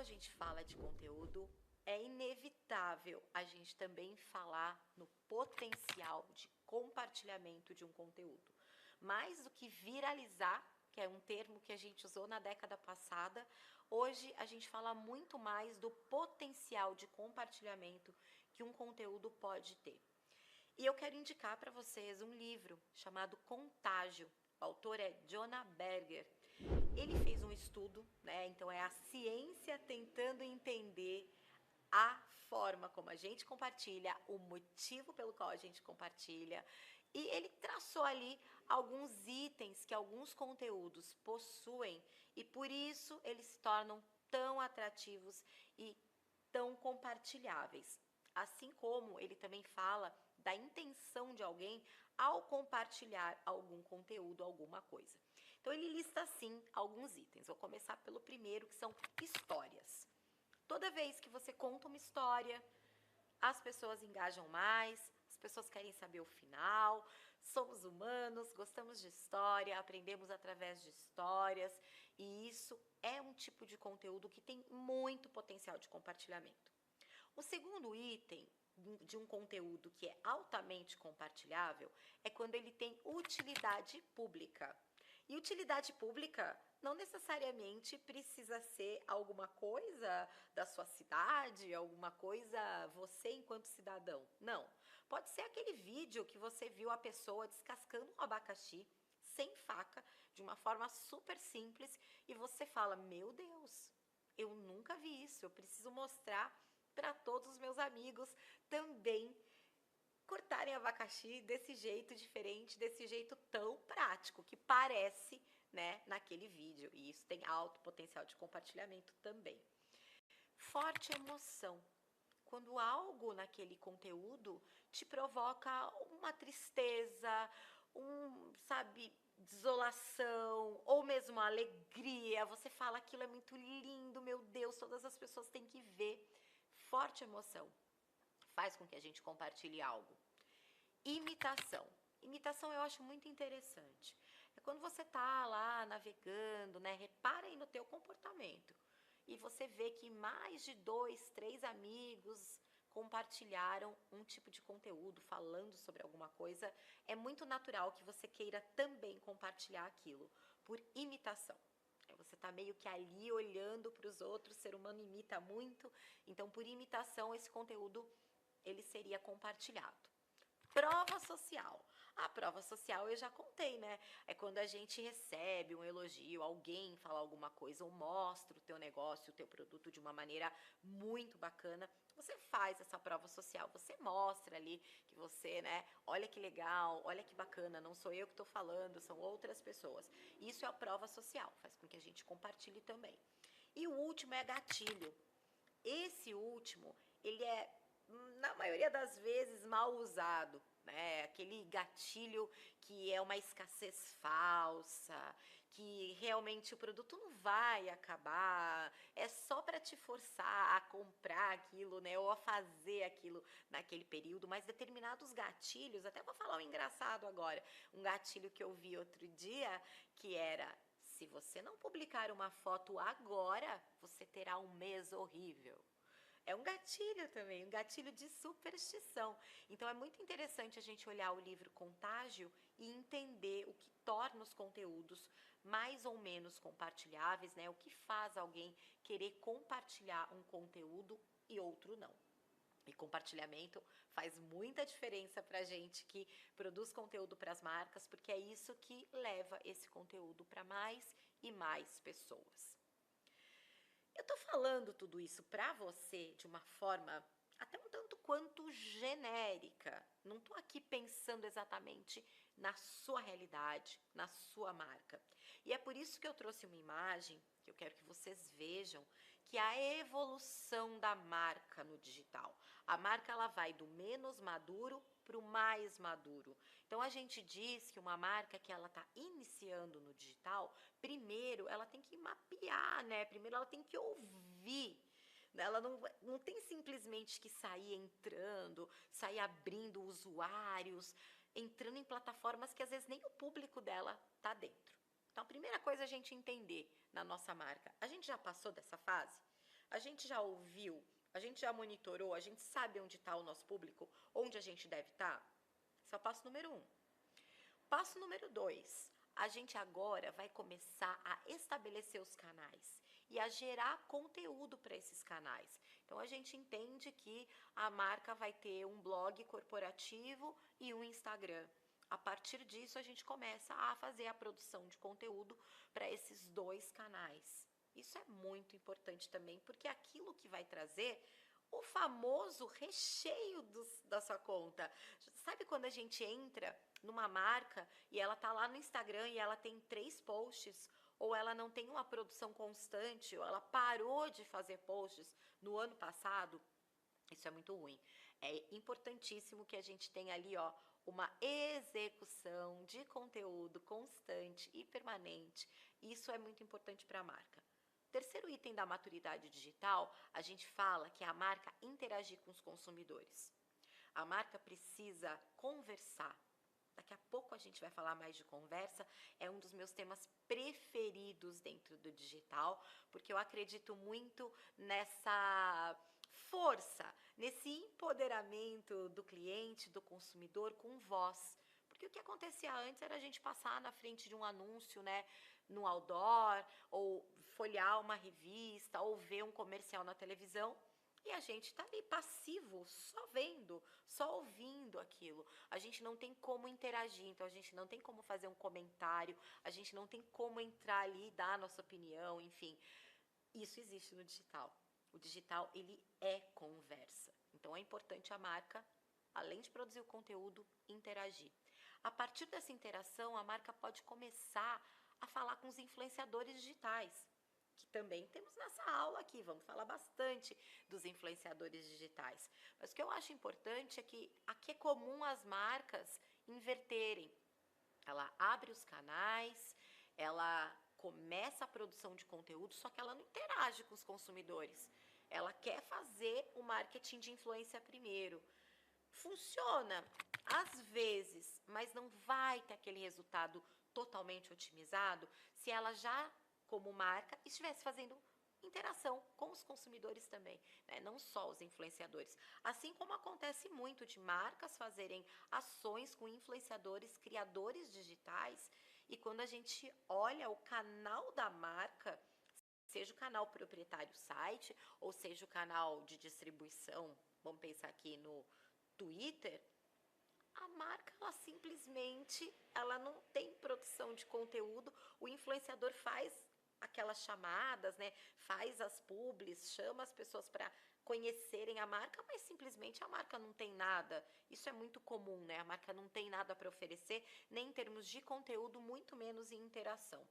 a gente fala de conteúdo, é inevitável a gente também falar no potencial de compartilhamento de um conteúdo. Mais do que viralizar, que é um termo que a gente usou na década passada, hoje a gente fala muito mais do potencial de compartilhamento que um conteúdo pode ter. E eu quero indicar para vocês um livro chamado Contágio. O autor é Jonah Berger. Ele fez um estudo, né? Então é a ciência tentando entender a forma como a gente compartilha, o motivo pelo qual a gente compartilha. E ele traçou ali alguns itens que alguns conteúdos possuem e por isso eles se tornam tão atrativos e tão compartilháveis. Assim como ele também fala da intenção de alguém ao compartilhar algum conteúdo, alguma coisa. Então ele lista assim alguns itens. Vou começar pelo primeiro, que são histórias. Toda vez que você conta uma história, as pessoas engajam mais, as pessoas querem saber o final, somos humanos, gostamos de história, aprendemos através de histórias, e isso é um tipo de conteúdo que tem muito potencial de compartilhamento. O segundo item de um conteúdo que é altamente compartilhável é quando ele tem utilidade pública. E utilidade pública não necessariamente precisa ser alguma coisa da sua cidade, alguma coisa você enquanto cidadão. Não. Pode ser aquele vídeo que você viu a pessoa descascando um abacaxi sem faca, de uma forma super simples, e você fala: meu Deus, eu nunca vi isso, eu preciso mostrar para todos os meus amigos também cortarem abacaxi desse jeito diferente, desse jeito tão prático, que parece, né, naquele vídeo. E isso tem alto potencial de compartilhamento também. Forte emoção. Quando algo naquele conteúdo te provoca uma tristeza, sabe, desolação, ou mesmo uma alegria, você fala: aquilo é muito lindo, meu Deus, todas as pessoas têm que ver. Forte emoção faz com que a gente compartilhe algo. Imitação. Imitação eu acho muito interessante. É quando você tá lá navegando, né? Repara aí no teu comportamento. E você vê que mais de 2, 3 amigos compartilharam um tipo de conteúdo, falando sobre alguma coisa. É muito natural que você queira também compartilhar aquilo, por imitação. Você está meio que ali olhando para os outros, o ser humano imita muito, então por imitação esse conteúdo ele seria compartilhado. Prova social. A prova social eu já contei, né? É quando a gente recebe um elogio, alguém fala alguma coisa ou mostra o teu negócio, o teu produto de uma maneira muito bacana. Você faz essa prova social, você mostra ali que você, né? Olha que legal, olha que bacana, não sou eu que estou falando, são outras pessoas. Isso é a prova social, faz com que a gente compartilhe também. E o último é gatilho. Esse último, ele é, na maioria das vezes, mal usado, né? Aquele gatilho que é uma escassez falsa, que realmente o produto não vai acabar, é só para te forçar a comprar aquilo, né? Ou a fazer aquilo naquele período, mas determinados gatilhos, até vou falar um engraçado agora, um gatilho que eu vi outro dia, que era: se você não publicar uma foto agora, você terá um mês horrível. É um gatilho também, um gatilho de superstição. Então é muito interessante a gente olhar o livro Contágio e entender o que torna os conteúdos mais ou menos compartilháveis, né? O que faz alguém querer compartilhar um conteúdo e outro não. E compartilhamento faz muita diferença para a gente que produz conteúdo para as marcas, porque é isso que leva esse conteúdo para mais e mais pessoas. Eu tô falando tudo isso para você de uma forma até um tanto quanto genérica. Não tô aqui pensando exatamente na sua realidade, na sua marca. E é por isso que eu trouxe uma imagem que eu quero que vocês vejam, que é a evolução da marca no digital. A marca ela vai do menos maduro para o mais maduro. Então a gente diz que uma marca que ela está iniciando no digital, primeiro ela tem que mapear, né? Primeiro ela tem que ouvir. Ela não tem simplesmente que sair entrando, sair abrindo usuários, entrando em plataformas que às vezes nem o público dela está dentro. Então, a primeira coisa é a gente entender na nossa marca. A gente já passou dessa fase? A gente já ouviu, a gente já monitorou, a gente sabe onde está o nosso público, onde a gente deve estar? Esse é o passo número 1. Passo número 2, a gente agora vai começar a estabelecer os canais e a gerar conteúdo para esses canais. Então, a gente entende que a marca vai ter um blog corporativo e um Instagram. A partir disso, a gente começa a fazer a produção de conteúdo para esses 2 canais. Isso é muito importante também, porque é aquilo que vai trazer o famoso recheio da sua conta. Sabe quando a gente entra numa marca e ela tá lá no Instagram e ela tem 3 posts, ou ela não tem uma produção constante, ou ela parou de fazer posts no ano passado? Isso é muito ruim. É importantíssimo que a gente tenha ali, ó, uma execução de conteúdo constante e permanente. Isso é muito importante para a marca. Terceiro item da maturidade digital, a gente fala que é a marca interagir com os consumidores. A marca precisa conversar. Daqui a pouco a gente vai falar mais de conversa, é um dos meus temas preferidos dentro do digital, porque eu acredito muito nessa força, nesse empoderamento do cliente, do consumidor com voz. Porque o que acontecia antes era a gente passar na frente de um anúncio, né, no outdoor, ou folhear uma revista, ou ver um comercial na televisão, e a gente tá ali passivo, só vendo, só ouvindo aquilo. A gente não tem como interagir, então a gente não tem como fazer um comentário, a gente não tem como entrar ali e dar a nossa opinião, enfim. Isso existe no digital. O digital, ele é conversa. Então é importante a marca, além de produzir o conteúdo, interagir. A partir dessa interação, a marca pode começar a falar com os influenciadores digitais, que também temos nessa aula aqui, vamos falar bastante dos influenciadores digitais. Mas o que eu acho importante é que aqui é comum as marcas inverterem. Ela abre os canais, ela começa a produção de conteúdo, só que ela não interage com os consumidores. Ela quer fazer o marketing de influência primeiro. Funciona, às vezes, mas não vai ter aquele resultado totalmente otimizado se ela já, como marca, estivesse fazendo interação com os consumidores também, né? Não só os influenciadores. Assim como acontece muito de marcas fazerem ações com influenciadores, criadores digitais, e quando a gente olha o canal da marca, seja o canal proprietário site, ou seja o canal de distribuição, vamos pensar aqui no Twitter, a marca, ela simplesmente, ela não tem produção de conteúdo, o influenciador faz aquelas chamadas, né? Faz as publis, chama as pessoas para conhecerem a marca, mas simplesmente a marca não tem nada. Isso é muito comum, né? A marca não tem nada para oferecer, nem em termos de conteúdo, muito menos em interação.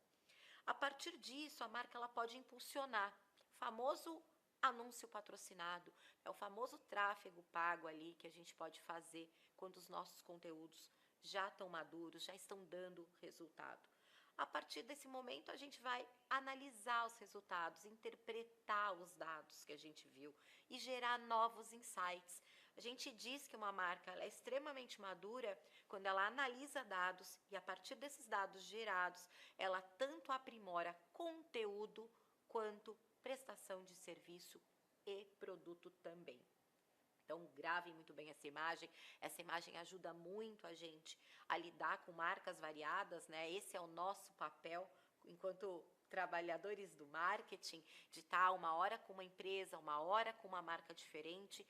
A partir disso, a marca ela pode impulsionar o famoso anúncio patrocinado, é o famoso tráfego pago ali que a gente pode fazer quando os nossos conteúdos já estão maduros, já estão dando resultado. A partir desse momento, a gente vai analisar os resultados, interpretar os dados que a gente viu e gerar novos insights. A gente diz que uma marca ela é extremamente madura quando ela analisa dados e, a partir desses dados gerados, ela tanto aprimora conteúdo quanto prestação de serviço e produto também. Então, gravem muito bem essa imagem. Essa imagem ajuda muito a gente a lidar com marcas variadas, né? Esse é o nosso papel enquanto trabalhadores do marketing, de estar uma hora com uma empresa, uma hora com uma marca diferente,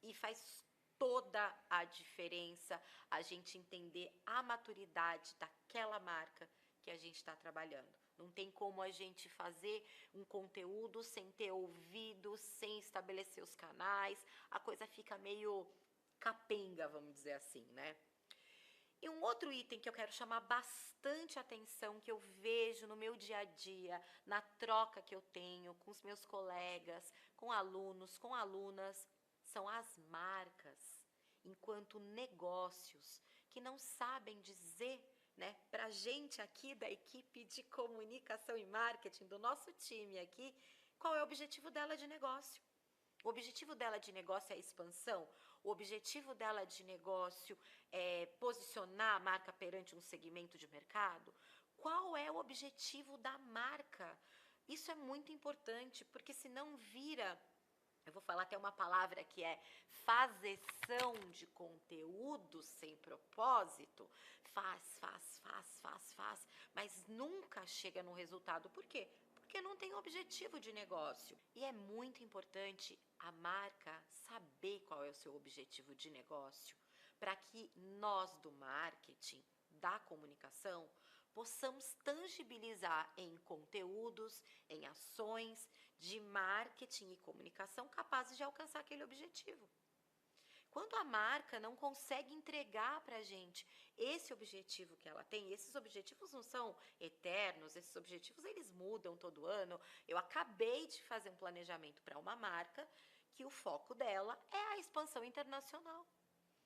e faz toda a diferença a gente entender a maturidade daquela marca que a gente está trabalhando. Não tem como a gente fazer um conteúdo sem ter ouvido, sem estabelecer os canais. A coisa fica meio capenga, vamos dizer assim, né? E um outro item que eu quero chamar bastante atenção, que eu vejo no meu dia a dia, na troca que eu tenho com os meus colegas, com alunos, com alunas, são as marcas, enquanto negócios, que não sabem dizer, né, para a gente aqui da equipe de comunicação e marketing, do nosso time aqui, qual é o objetivo dela de negócio. O objetivo dela de negócio é a expansão, o objetivo dela de negócio é posicionar a marca perante um segmento de mercado. Qual é o objetivo da marca? Isso é muito importante, porque senão vira, eu vou falar até uma palavra que é fazeção de conteúdo sem propósito. Faz, mas nunca chega no resultado. Por quê? Porque não tem objetivo de negócio. E é muito importante a marca saber qual é o seu objetivo de negócio, para que nós do marketing, da comunicação, possamos tangibilizar em conteúdos, em ações de marketing e comunicação capazes de alcançar aquele objetivo. Quando a marca não consegue entregar para a gente esse objetivo que ela tem, esses objetivos não são eternos, esses objetivos eles mudam todo ano. Eu acabei de fazer um planejamento para uma marca que o foco dela é a expansão internacional.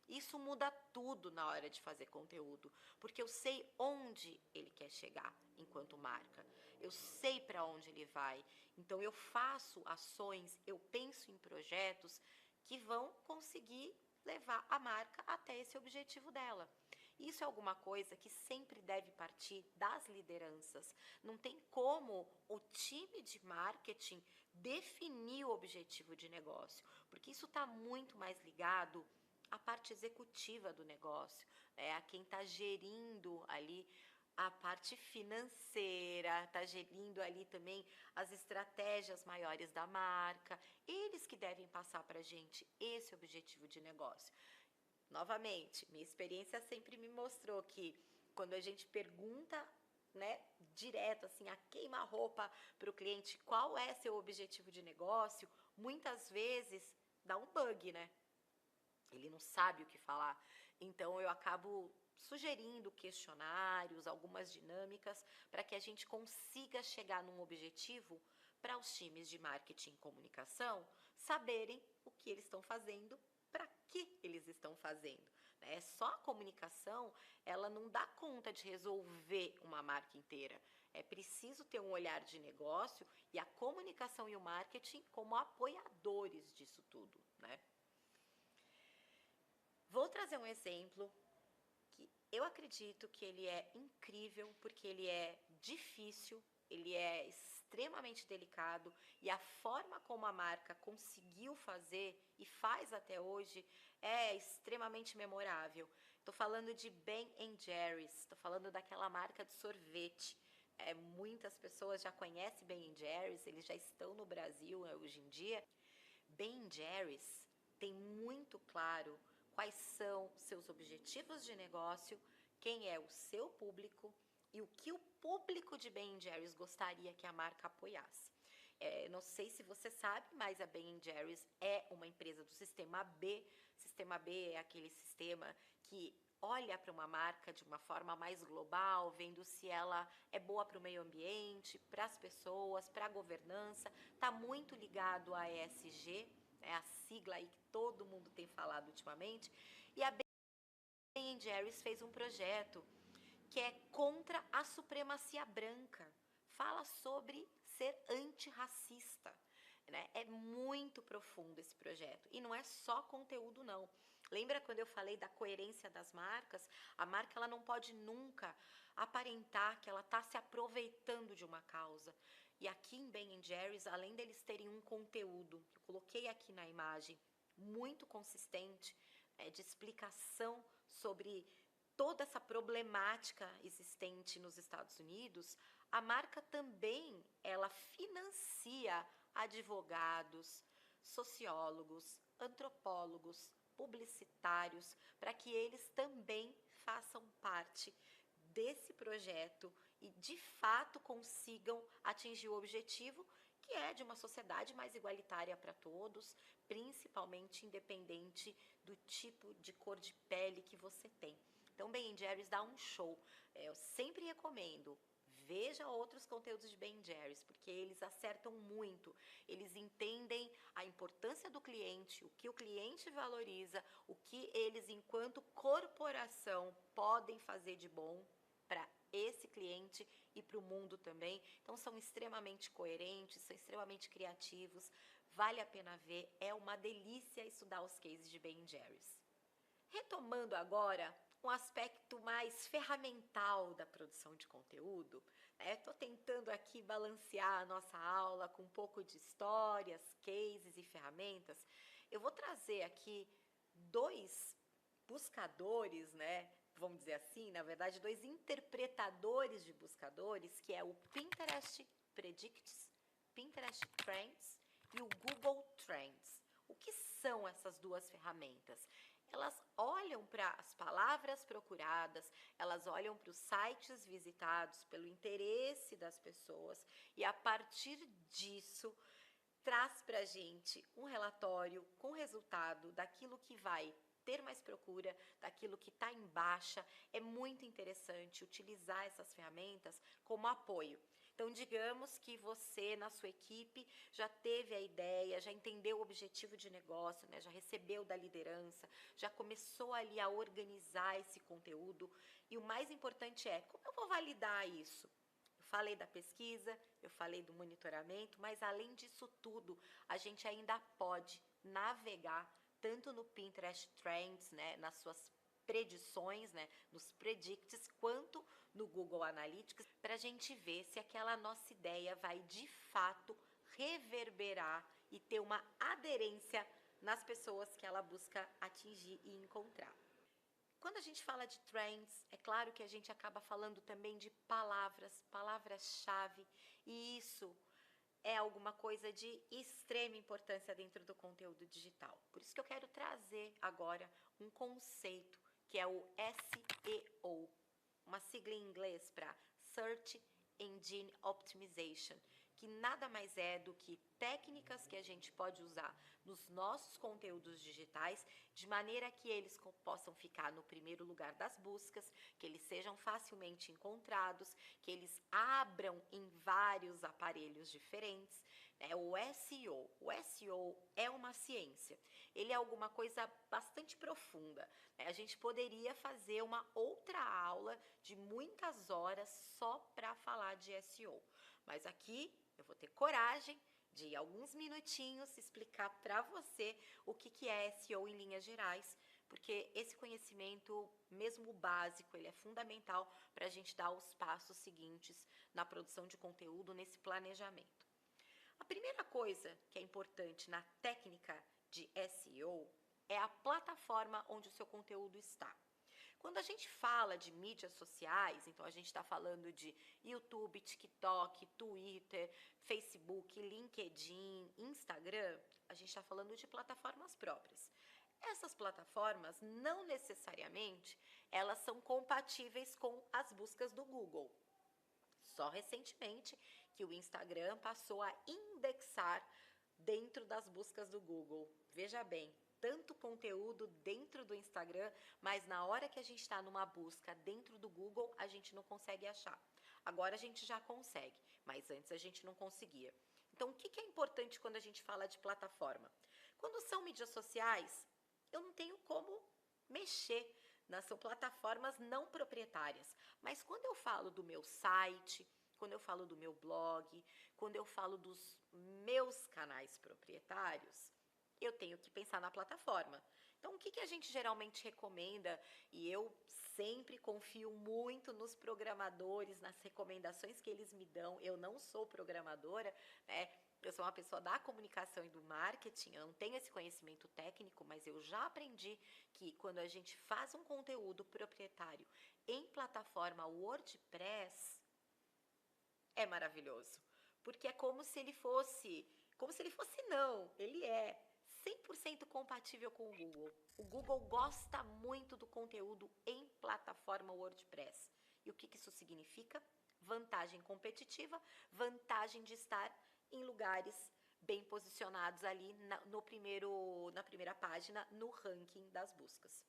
Isso muda tudo na hora de fazer conteúdo, porque eu sei onde ele quer chegar enquanto marca. Eu sei para onde ele vai. Então eu faço ações, eu penso em projetos que vão conseguir levar a marca até esse objetivo dela. Isso é alguma coisa que sempre deve partir das lideranças. Não tem como o time de marketing definir o objetivo de negócio, porque isso está muito mais ligado à parte executiva do negócio, a quem está gerindo ali a parte financeira, está gerindo ali também as estratégias maiores da marca. Eles que devem passar para a gente esse objetivo de negócio. Novamente, minha experiência sempre me mostrou que quando a gente pergunta, né, direto, assim, a queima-roupa para o cliente, qual é seu objetivo de negócio, muitas vezes dá um bug, né? Ele não sabe o que falar. Então, eu acabo sugerindo questionários, algumas dinâmicas, para que a gente consiga chegar num objetivo para os times de marketing e comunicação saberem o que eles estão fazendo, para que eles estão fazendo. Só a comunicação, ela não dá conta de resolver uma marca inteira. É preciso ter um olhar de negócio e a comunicação e o marketing como apoiadores disso tudo, né? Vou trazer um exemplo que eu acredito que ele é incrível, porque ele é difícil, ele é extremamente delicado e a forma como a marca conseguiu fazer e faz até hoje é extremamente memorável. Estou falando de Ben & Jerry's, estou falando daquela marca de sorvete. Muitas pessoas já conhecem Ben & Jerry's, eles já estão no Brasil hoje em dia. Ben & Jerry's tem muito claro quais são seus objetivos de negócio, quem é o seu público e o que o público de Ben & Jerry's gostaria que a marca apoiasse. Não sei se você sabe, mas a Ben & Jerry's é uma empresa do Sistema B. Sistema B é aquele sistema que olha para uma marca de uma forma mais global, vendo se ela é boa para o meio ambiente, para as pessoas, para a governança. Está muito ligado à ESG, a sigla aí que todo mundo tem falado ultimamente. E a Ben & Jerry's fez um projeto que é contra a supremacia branca. Fala sobre ser antirracista. É muito profundo esse projeto. E não é só conteúdo, não. Lembra quando eu falei da coerência das marcas? A marca ela não pode nunca aparentar que ela está se aproveitando de uma causa. E aqui em Ben & Jerry's, além deles terem um conteúdo, que eu coloquei aqui na imagem, muito consistente, de explicação sobre toda essa problemática existente nos Estados Unidos, a marca também ela financia advogados, sociólogos, antropólogos, publicitários, para que eles também façam parte desse projeto e de fato consigam atingir o objetivo que é de uma sociedade mais igualitária para todos, principalmente independente do tipo de cor de pele que você tem. Então, Ben & Jerry's dá um show. Eu sempre recomendo. Veja outros conteúdos de Ben & Jerry's, porque eles acertam muito. Eles entendem a importância do cliente, o que o cliente valoriza, o que eles, enquanto corporação, podem fazer de bom para esse cliente e para o mundo também. Então, são extremamente coerentes, são extremamente criativos. Vale a pena ver. É uma delícia estudar os cases de Ben & Jerry's. Retomando agora um aspecto mais ferramental da produção de conteúdo. Estou tentando aqui balancear a nossa aula com um pouco de histórias, cases e ferramentas. Eu vou trazer aqui dois buscadores, né? Vamos dizer assim, na verdade, dois interpretadores de buscadores, que é o Pinterest Predicts, Pinterest Trends e o Google Trends. O que são essas duas ferramentas? Elas olham para as palavras procuradas, elas olham para os sites visitados, pelo interesse das pessoas e a partir disso traz para a gente um relatório com resultado daquilo que vai ter mais procura, daquilo que está em baixa. É muito interessante utilizar essas ferramentas como apoio. Então, digamos que você, na sua equipe, já teve a ideia, já entendeu o objetivo de negócio, né? Já recebeu da liderança, já começou ali a organizar esse conteúdo. E o mais importante é, como eu vou validar isso? Eu falei da pesquisa, eu falei do monitoramento, mas além disso tudo, a gente ainda pode navegar tanto no Pinterest Trends, né, nas suas predições, né, nos predicts, quanto no Google Analytics, para a gente ver se aquela nossa ideia vai de fato reverberar e ter uma aderência nas pessoas que ela busca atingir e encontrar. Quando a gente fala de trends, é claro que a gente acaba falando também de palavras-chave, e isso é alguma coisa de extrema importância dentro do conteúdo digital. Por isso que eu quero trazer agora um conceito que é o SEO, uma sigla em inglês para Search Engine Optimization, que nada mais é do que técnicas que a gente pode usar nos nossos conteúdos digitais, de maneira que eles possam ficar no primeiro lugar das buscas, que eles sejam facilmente encontrados, que eles abram em vários aparelhos diferentes. O SEO. O SEO é uma ciência. Ele é alguma coisa bastante profunda. A gente poderia fazer uma outra aula de muitas horas só para falar de SEO. Mas aqui eu vou ter coragem de, em alguns minutinhos, explicar para você o que é SEO em linhas gerais, porque esse conhecimento, mesmo básico, ele é fundamental para a gente dar os passos seguintes na produção de conteúdo, nesse planejamento. A primeira coisa que é importante na técnica de SEO é a plataforma onde o seu conteúdo está. Quando a gente fala de mídias sociais, então a gente está falando de YouTube, TikTok, Twitter, Facebook, LinkedIn, Instagram, a gente está falando de plataformas próprias. Essas plataformas, não necessariamente, elas são compatíveis com as buscas do Google. Só recentemente que o Instagram passou a indexar dentro das buscas do Google. Veja bem, tanto conteúdo dentro do Instagram, mas na hora que a gente está numa busca dentro do Google, a gente não consegue achar. Agora a gente já consegue, mas antes a gente não conseguia. Então, o que é importante quando a gente fala de plataforma? Quando são mídias sociais, eu não tenho como mexer nas plataformas não proprietárias. Mas quando eu falo do meu site, quando eu falo do meu blog, quando eu falo dos meus canais proprietários, eu tenho que pensar na plataforma. Então, o que a gente geralmente recomenda, e eu sempre confio muito nos programadores, nas recomendações que eles me dão. Eu não sou programadora, né? Eu sou uma pessoa da comunicação e do marketing, eu não tenho esse conhecimento técnico, mas eu já aprendi que quando a gente faz um conteúdo proprietário em plataforma WordPress, é maravilhoso. Porque é como se ele fosse não, ele é 100% compatível com o Google. O Google gosta muito do conteúdo em plataforma WordPress. E o que isso significa? Vantagem competitiva, vantagem de estar em lugares bem posicionados ali na primeira página, no ranking das buscas.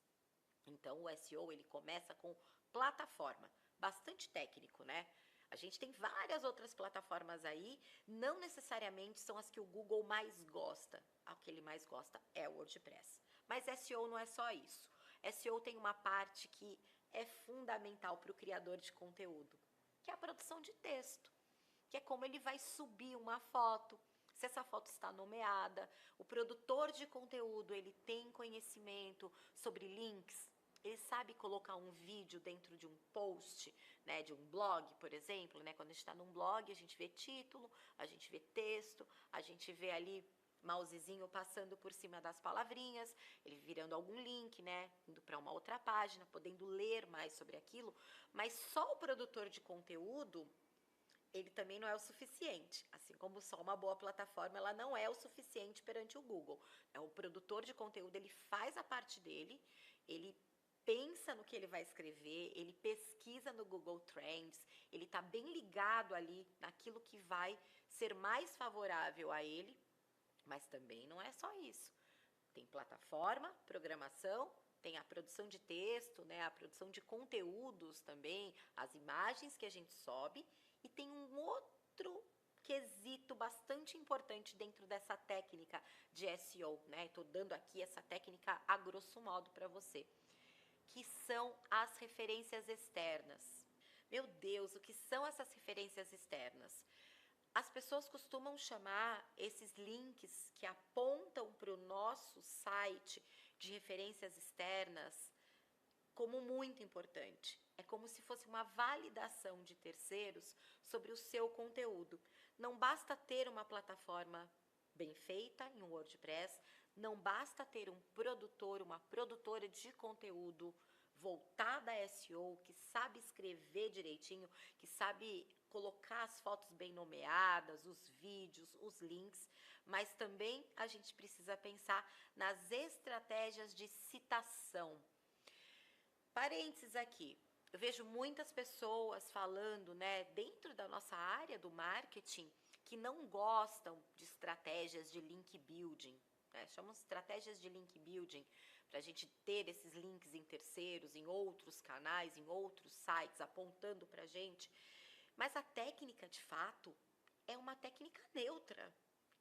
Então, o SEO, ele começa com plataforma, bastante técnico, né? A gente tem várias outras plataformas aí, não necessariamente são as que o Google mais gosta. A que ele mais gosta é o WordPress. Mas SEO não é só isso. SEO tem uma parte que é fundamental para o criador de conteúdo, que é a produção de texto, que é como ele vai subir uma foto, se essa foto está nomeada. O produtor de conteúdo, ele tem conhecimento sobre links, ele sabe colocar um vídeo dentro de um post, né, de um blog, por exemplo, né? Quando a gente está num blog, a gente vê título, a gente vê texto, a gente vê ali mousezinho passando por cima das palavrinhas, ele virando algum link, né, indo para uma outra página, podendo ler mais sobre aquilo, mas só o produtor de conteúdo, ele também não é o suficiente, assim como só uma boa plataforma, ela não é o suficiente perante o Google. O produtor de conteúdo, ele faz a parte dele, ele pensa no que ele vai escrever, ele pesquisa no Google Trends, ele está bem ligado ali naquilo que vai ser mais favorável a ele, mas também não é só isso. Tem plataforma, programação, tem a produção de texto, né, a produção de conteúdos também, as imagens que a gente sobe, e tem um outro quesito bastante importante dentro dessa técnica de SEO, né? Estou dando aqui essa técnica a grosso modo para você, que são as referências externas. Meu Deus, o que são essas referências externas? As pessoas costumam chamar esses links que apontam para o nosso site de referências externas como muito importante. É como se fosse uma validação de terceiros sobre o seu conteúdo. Não basta ter uma plataforma bem feita em um WordPress, não basta ter um produtor, uma produtora de conteúdo voltada a SEO, que sabe escrever direitinho, que sabe colocar as fotos bem nomeadas, os vídeos, os links, mas também a gente precisa pensar nas estratégias de citação. Parênteses aqui, eu vejo muitas pessoas falando, né, dentro da nossa área do marketing, que não gostam de estratégias de link building, né? Chamamos estratégias de link building para a gente ter esses links em terceiros, em outros canais, em outros sites, apontando para a gente. Mas a técnica, de fato, é uma técnica neutra.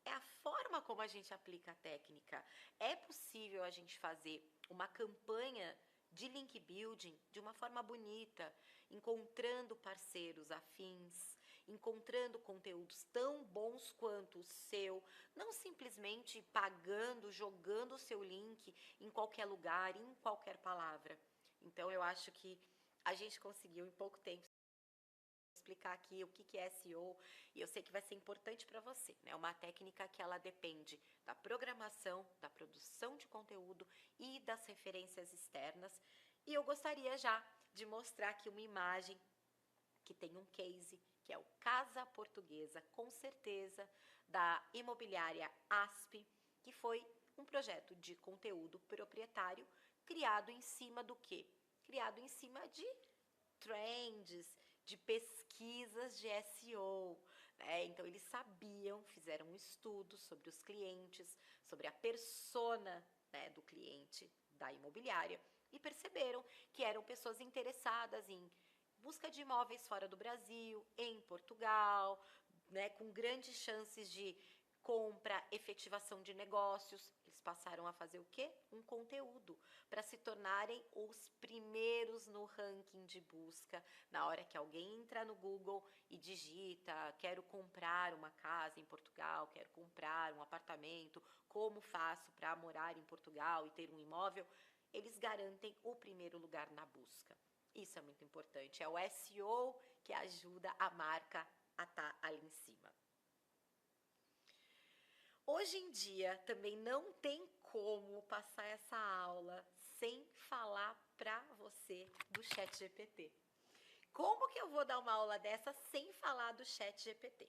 É a forma como a gente aplica a técnica. É possível a gente fazer uma campanha de link building de uma forma bonita, encontrando parceiros afins, encontrando conteúdos tão bons quanto o seu, não simplesmente pagando, jogando o seu link em qualquer lugar, em qualquer palavra. Então, eu acho que a gente conseguiu em pouco tempo explicar aqui o que é SEO, e eu sei que vai ser importante para você, né? É uma técnica que ela depende da programação, da produção de conteúdo e das referências externas. E eu gostaria já de mostrar aqui uma imagem que tem um case, que é o Casa Portuguesa, com certeza, da imobiliária ASP, que foi um projeto de conteúdo proprietário criado em cima do quê? Criado em cima de trends, de pesquisas de SEO, né? Então eles sabiam, fizeram um estudo sobre os clientes, sobre a persona, né, do cliente da imobiliária, e perceberam que eram pessoas interessadas em busca de imóveis fora do Brasil, em Portugal, né, com grandes chances de compra, efetivação de negócios. Eles passaram a fazer o quê? Um conteúdo para se tornarem os primeiros no ranking de busca. Na hora que alguém entra no Google e digita, quero comprar uma casa em Portugal, quero comprar um apartamento, como faço para morar em Portugal e ter um imóvel, eles garantem o primeiro lugar na busca. Isso é muito importante, é o SEO que ajuda a marca a estar ali em cima. Hoje em dia, também não tem como passar essa aula sem falar para você do ChatGPT. Como que eu vou dar uma aula dessa sem falar do ChatGPT?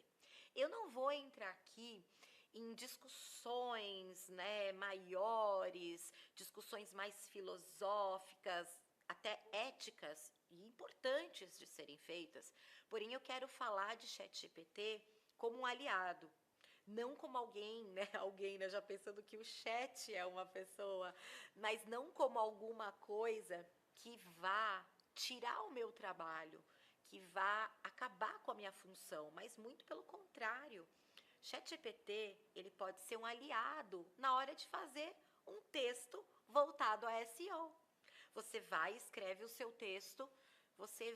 Eu não vou entrar aqui em discussões, né, maiores, discussões mais filosóficas, até éticas e importantes de serem feitas. Porém, eu quero falar de ChatGPT como um aliado. Não como alguém, né? Alguém, né? Já pensando que o chat é uma pessoa, mas não como alguma coisa que vá tirar o meu trabalho, que vá acabar com a minha função, mas muito pelo contrário. ChatGPT, ele pode ser um aliado na hora de fazer um texto voltado a SEO. Você vai, escreve o seu texto, você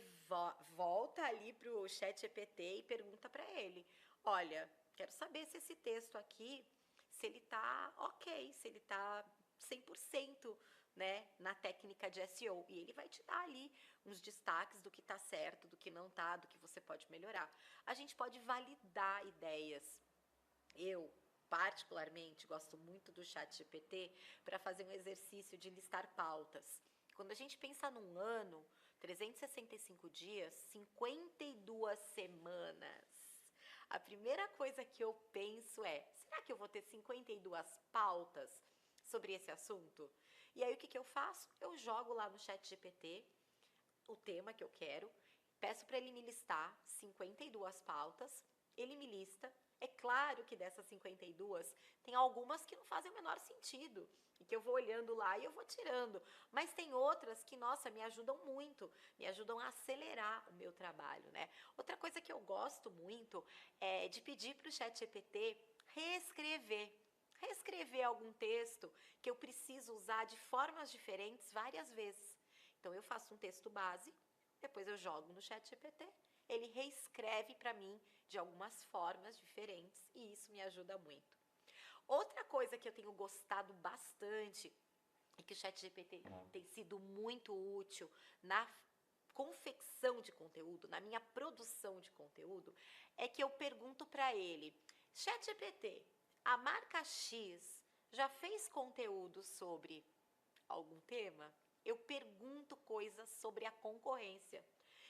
volta ali para o ChatGPT e pergunta para ele, olha, quero saber se esse texto aqui, se ele está ok, se ele está 100%, né, na técnica de SEO, e ele vai te dar ali uns destaques do que está certo, do que não está, do que você pode melhorar. A gente pode validar ideias. Eu, particularmente, gosto muito do ChatGPT para fazer um exercício de listar pautas. Quando a gente pensa num ano, 365 dias, 52 semanas. A primeira coisa que eu penso é, será que eu vou ter 52 pautas sobre esse assunto? E aí o que eu faço? Eu jogo lá no ChatGPT o tema que eu quero, peço para ele me listar 52 pautas, ele me lista. É claro que dessas 52, tem algumas que não fazem o menor sentido, e que eu vou olhando lá e eu vou tirando. Mas tem outras que, nossa, me ajudam muito, me ajudam a acelerar o meu trabalho, né? Outra coisa que eu gosto muito é de pedir para o ChatGPT reescrever algum texto que eu preciso usar de formas diferentes várias vezes. Então eu faço um texto base, depois eu jogo no ChatGPT, ele reescreve para mim de algumas formas diferentes e isso me ajuda muito. Outra coisa que eu tenho gostado bastante e que o ChatGPT tem sido muito útil na confecção de conteúdo, na minha produção de conteúdo, é que eu pergunto para ele, ChatGPT, a marca X já fez conteúdo sobre algum tema? Eu pergunto coisas sobre a concorrência.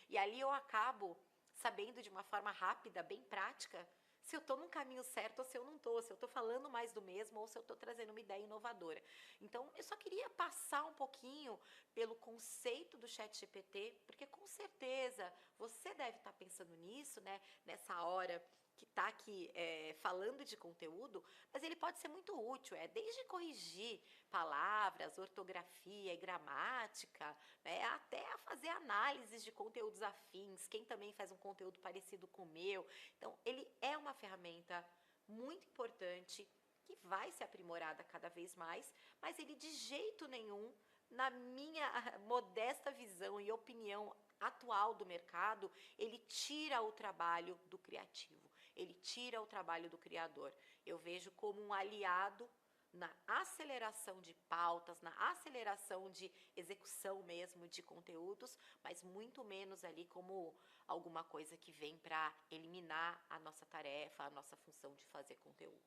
E ali eu acabo sabendo de uma forma rápida, bem prática, se eu estou no caminho certo ou se eu não estou, se eu estou falando mais do mesmo ou se eu estou trazendo uma ideia inovadora. Então, eu só queria passar um pouquinho pelo conceito do ChatGPT, porque com certeza você deve estar pensando nisso, né? Nessa hora que está aqui falando de conteúdo, mas ele pode ser muito útil, desde corrigir palavras, ortografia e gramática, né, até a fazer análises de conteúdos afins, quem também faz um conteúdo parecido com o meu. Então, ele é uma ferramenta muito importante, que vai ser aprimorada cada vez mais, mas ele de jeito nenhum, na minha modesta visão e opinião atual do mercado, ele tira o trabalho do criativo, ele tira o trabalho do criador. Eu vejo como um aliado na aceleração de pautas, na aceleração de execução mesmo de conteúdos, mas muito menos ali como alguma coisa que vem para eliminar a nossa tarefa, a nossa função de fazer conteúdo.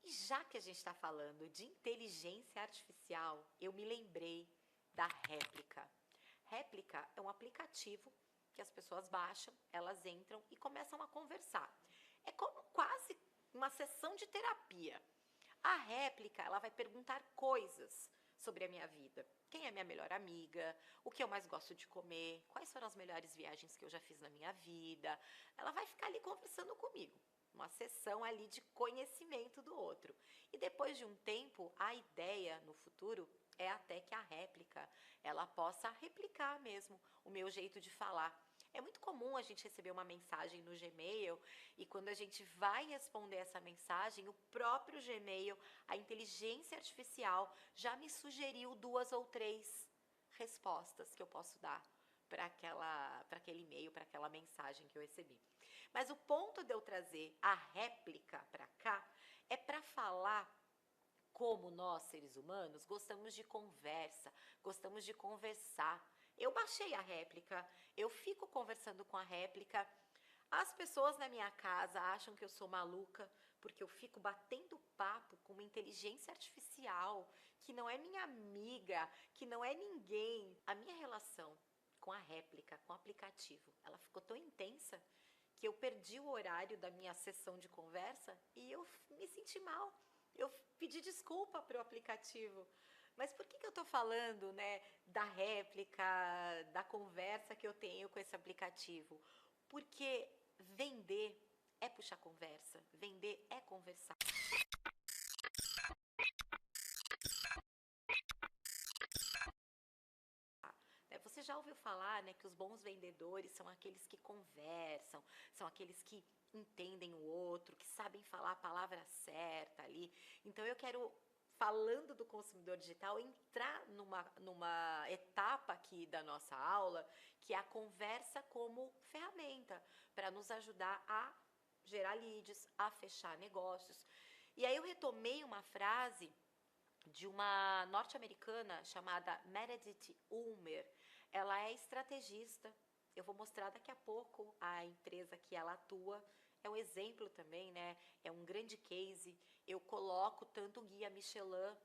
E já que a gente está falando de inteligência artificial, eu me lembrei da Réplica. Réplica é um aplicativo que as pessoas baixam, elas entram e começam a conversar. É como quase uma sessão de terapia. A Réplica, ela vai perguntar coisas sobre a minha vida. Quem é minha melhor amiga? O que eu mais gosto de comer? Quais foram as melhores viagens que eu já fiz na minha vida? Ela vai ficar ali conversando comigo. Uma sessão ali de conhecimento do outro. E depois de um tempo, a ideia no futuro é até que a Réplica, ela possa replicar mesmo o meu jeito de falar. É muito comum a gente receber uma mensagem no Gmail e quando a gente vai responder essa mensagem, o próprio Gmail, a inteligência artificial, já me sugeriu 2 ou 3 respostas que eu posso dar para aquele e-mail, para aquela mensagem que eu recebi. Mas o ponto de eu trazer a Réplica para cá é para falar como nós, seres humanos, gostamos de conversa, gostamos de conversar. Eu baixei a Réplica, eu fico conversando com a Réplica. As pessoas na minha casa acham que eu sou maluca porque eu fico batendo papo com uma inteligência artificial que não é minha amiga, que não é ninguém. A minha relação com a Réplica, com o aplicativo, ela ficou tão intensa que eu perdi o horário da minha sessão de conversa e eu me senti mal. Eu pedi desculpa para o aplicativo. Mas por que eu estou falando, né, da Réplica, da conversa que eu tenho com esse aplicativo? Porque vender é puxar conversa, vender é conversar. Você já ouviu falar, né, que os bons vendedores são aqueles que conversam, são aqueles que entendem o outro, que sabem falar a palavra certa ali. Então eu quero, falando do consumidor digital, entrar numa etapa aqui da nossa aula, que é a conversa como ferramenta para nos ajudar a gerar leads, a fechar negócios. E aí eu retomei uma frase de uma norte-americana chamada Meredith Ulmer. Ela é estrategista. Eu vou mostrar daqui a pouco a empresa que ela atua. É um exemplo também, né? É um grande case. Eu coloco tanto o guia Michelin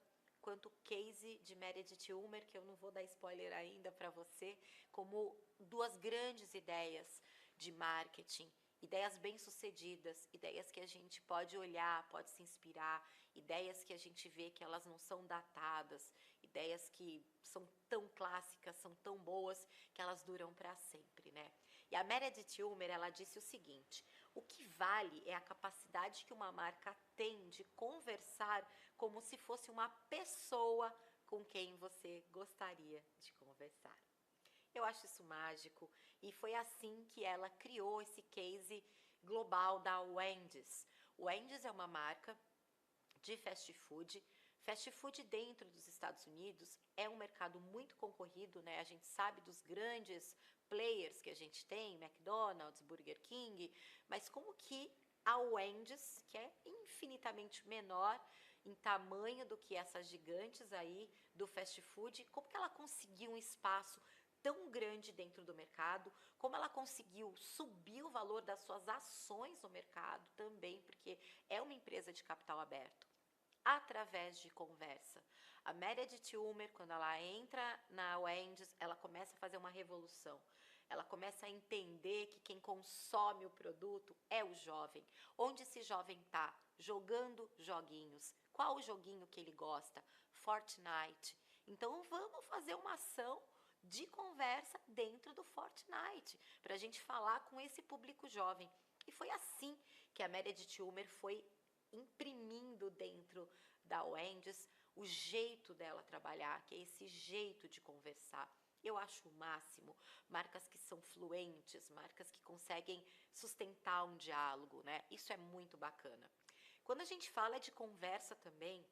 quanto o case de Meredith Ulmer, que eu não vou dar spoiler ainda para você, como duas grandes ideias de marketing, ideias bem-sucedidas, ideias que a gente pode olhar, pode se inspirar, ideias que a gente vê que elas não são datadas, ideias que são tão clássicas, são tão boas, que elas duram para sempre, né? E a Meredith Ulmer, ela disse o seguinte: o que vale é a capacidade que uma marca tem de conversar como se fosse uma pessoa com quem você gostaria de conversar. Eu acho isso mágico e foi assim que ela criou esse case global da Wendy's. O Wendy's é uma marca de fast food. Fast food dentro dos Estados Unidos é um mercado muito concorrido, né? A gente sabe dos grandes players que a gente tem, McDonald's, Burger King, mas como que a Wendy's, que é infinitamente menor em tamanho do que essas gigantes aí do fast food, como que ela conseguiu um espaço tão grande dentro do mercado, como ela conseguiu subir o valor das suas ações no mercado também, porque é uma empresa de capital aberto, através de conversa. A Meredith Ulmer, quando ela entra na Wendy's, ela começa a fazer uma revolução. Ela começa a entender que quem consome o produto é o jovem. Onde esse jovem está? Jogando joguinhos. Qual o joguinho que ele gosta? Fortnite. Então vamos fazer uma ação de conversa dentro do Fortnite, para a gente falar com esse público jovem. E foi assim que a Meredith Ulmer foi imprimindo dentro da Wendy's o jeito dela trabalhar, que é esse jeito de conversar. Eu acho o máximo. Marcas que são fluentes, marcas que conseguem sustentar um diálogo, né? Isso é muito bacana. Quando a gente fala de conversa também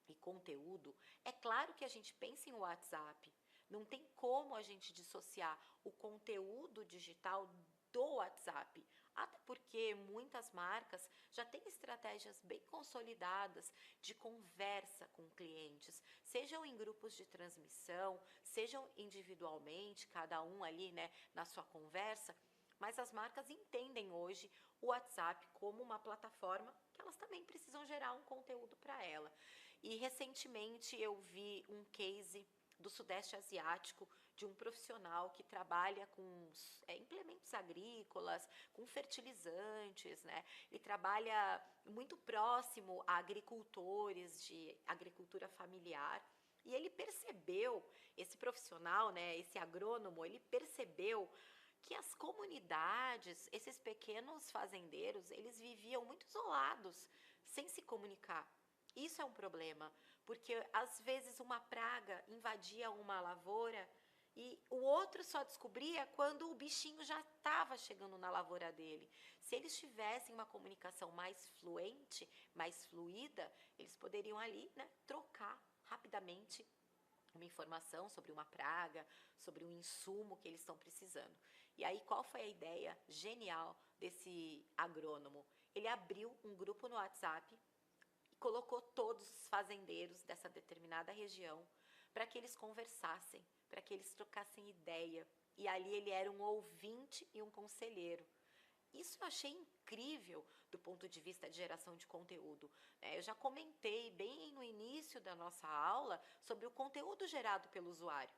e conteúdo, é claro que a gente pensa em WhatsApp. Não tem como a gente dissociar o conteúdo digital do WhatsApp. Até porque muitas marcas já têm estratégias bem consolidadas de conversa com clientes, sejam em grupos de transmissão, sejam individualmente, cada um ali, né, na sua conversa, mas as marcas entendem hoje o WhatsApp como uma plataforma que elas também precisam gerar um conteúdo para ela. E recentemente eu vi um case do Sudeste Asiático, de um profissional que trabalha com implementos agrícolas, com fertilizantes, né? Ele trabalha muito próximo a agricultores de agricultura familiar. E ele percebeu, esse profissional, né, esse agrônomo, ele percebeu que as comunidades, esses pequenos fazendeiros, eles viviam muito isolados, sem se comunicar. Isso é um problema, porque às vezes uma praga invadia uma lavoura e o outro só descobria quando o bichinho já estava chegando na lavoura dele. Se eles tivessem uma comunicação mais fluente, mais fluida, eles poderiam ali, né, trocar rapidamente uma informação sobre uma praga, sobre um insumo que eles estão precisando. E aí, qual foi a ideia genial desse agrônomo? Ele abriu um grupo no WhatsApp e colocou todos os fazendeiros dessa determinada região para que eles conversassem, para que eles trocassem ideia. E ali ele era um ouvinte e um conselheiro. Isso eu achei incrível do ponto de vista de geração de conteúdo. Eu já comentei bem no início da nossa aula sobre o conteúdo gerado pelo usuário.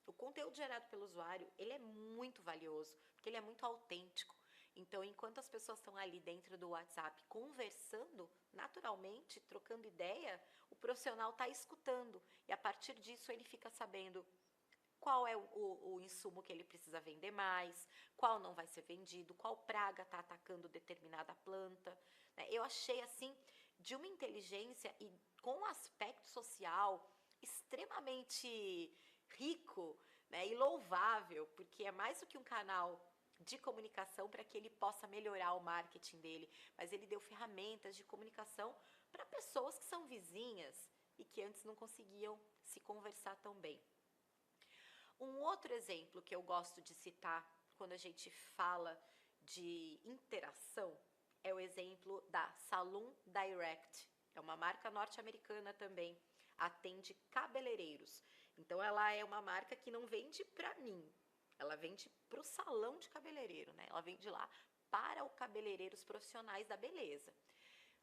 O conteúdo gerado pelo usuário, ele é muito valioso, porque ele é muito autêntico. Então, enquanto as pessoas estão ali dentro do WhatsApp conversando, naturalmente, trocando ideia, o profissional está escutando. E a partir disso ele fica sabendo qual é o insumo que ele precisa vender mais, qual não vai ser vendido, qual praga está atacando determinada planta. Eu achei, assim, de uma inteligência e com um aspecto social extremamente rico, né, e louvável, porque é mais do que um canal de comunicação para que ele possa melhorar o marketing dele, mas ele deu ferramentas de comunicação para pessoas que são vizinhas e que antes não conseguiam se conversar tão bem. Um outro exemplo que eu gosto de citar quando a gente fala de interação é o exemplo da Saloon Direct. É uma marca norte-americana também. atende cabeleireiros. Então ela é uma marca que não vende para mim, ela vende para o salão de cabeleireiro, né? Ela vende lá para os cabeleireiros profissionais da beleza.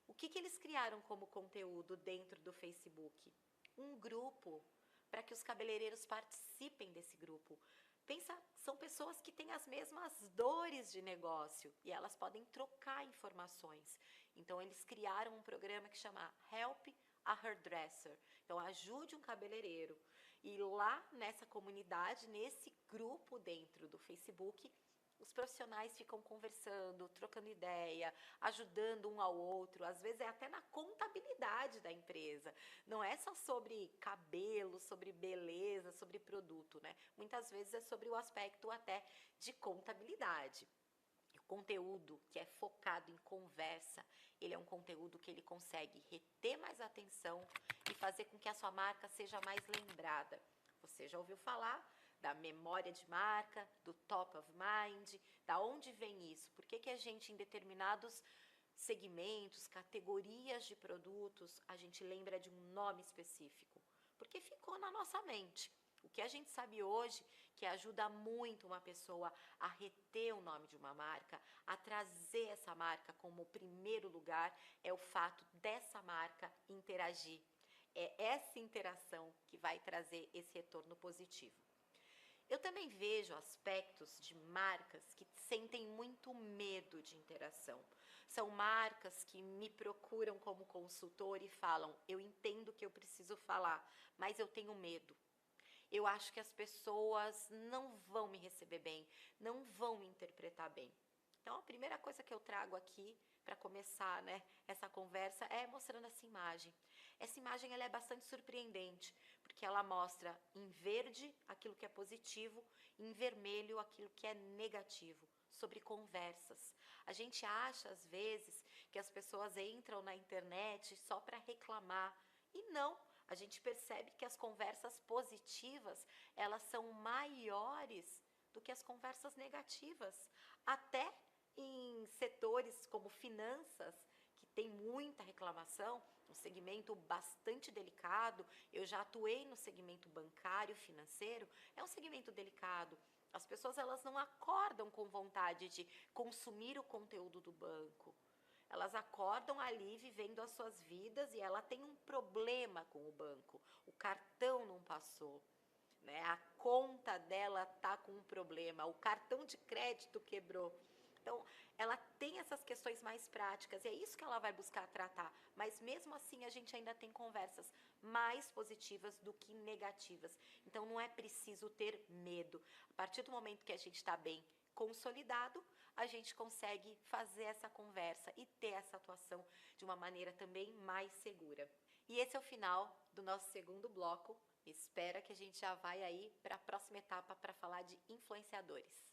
O que eles criaram como conteúdo dentro do Facebook? Um grupo para que os cabeleireiros participem desse grupo. Pensa, são pessoas que têm as mesmas dores de negócio e elas podem trocar informações. Então eles criaram um programa que chama Help a Hairdresser. Então ajude um cabeleireiro. E lá nessa comunidade, nesse grupo dentro do Facebook, os profissionais ficam conversando, trocando ideia, ajudando um ao outro. Às vezes é até na contabilidade da empresa. Não é só sobre cabelo, sobre beleza, sobre produto, né? Muitas vezes é sobre o aspecto até de contabilidade. O conteúdo que é focado em conversa, ele é um conteúdo que ele consegue reter mais atenção e fazer com que a sua marca seja mais lembrada. Você já ouviu falar da memória de marca, do top of mind, da onde vem isso? Por que a gente, em determinados segmentos, categorias de produtos, a gente lembra de um nome específico? Porque ficou na nossa mente. O que a gente sabe hoje, que ajuda muito uma pessoa a reter o nome de uma marca, a trazer essa marca como primeiro lugar, é o fato dessa marca interagir. É essa interação que vai trazer esse retorno positivo. Eu também vejo aspectos de marcas que sentem muito medo de interação. São marcas que me procuram como consultor e falam: eu entendo que eu preciso falar, mas eu tenho medo. Eu acho que as pessoas não vão me receber bem, não vão me interpretar bem. Então, a primeira coisa que eu trago aqui para começar, né, essa conversa é mostrando essa imagem. Essa imagem ela é bastante surpreendente, porque ela mostra em verde aquilo que é positivo, em vermelho aquilo que é negativo, sobre conversas. A gente acha, às vezes, que as pessoas entram na internet só para reclamar, e não. A gente percebe que as conversas positivas, elas são maiores do que as conversas negativas. Até em setores como finanças, que tem muita reclamação, um segmento bastante delicado. Eu já atuei no segmento bancário, financeiro, é um segmento delicado. As pessoas elas não acordam com vontade de consumir o conteúdo do banco. Elas acordam ali vivendo as suas vidas e ela tem um problema com o banco. O cartão não passou, né? A conta dela tá com um problema, o cartão de crédito quebrou. Então, ela tem essas questões mais práticas e é isso que ela vai buscar tratar. Mas mesmo assim, a gente ainda tem conversas mais positivas do que negativas. Então, não é preciso ter medo. A partir do momento que a gente está bem consolidado, a gente consegue fazer essa conversa e ter essa atuação de uma maneira também mais segura. E esse é o final do nosso segundo bloco. Espera que a gente já vai aí para a próxima etapa para falar de influenciadores.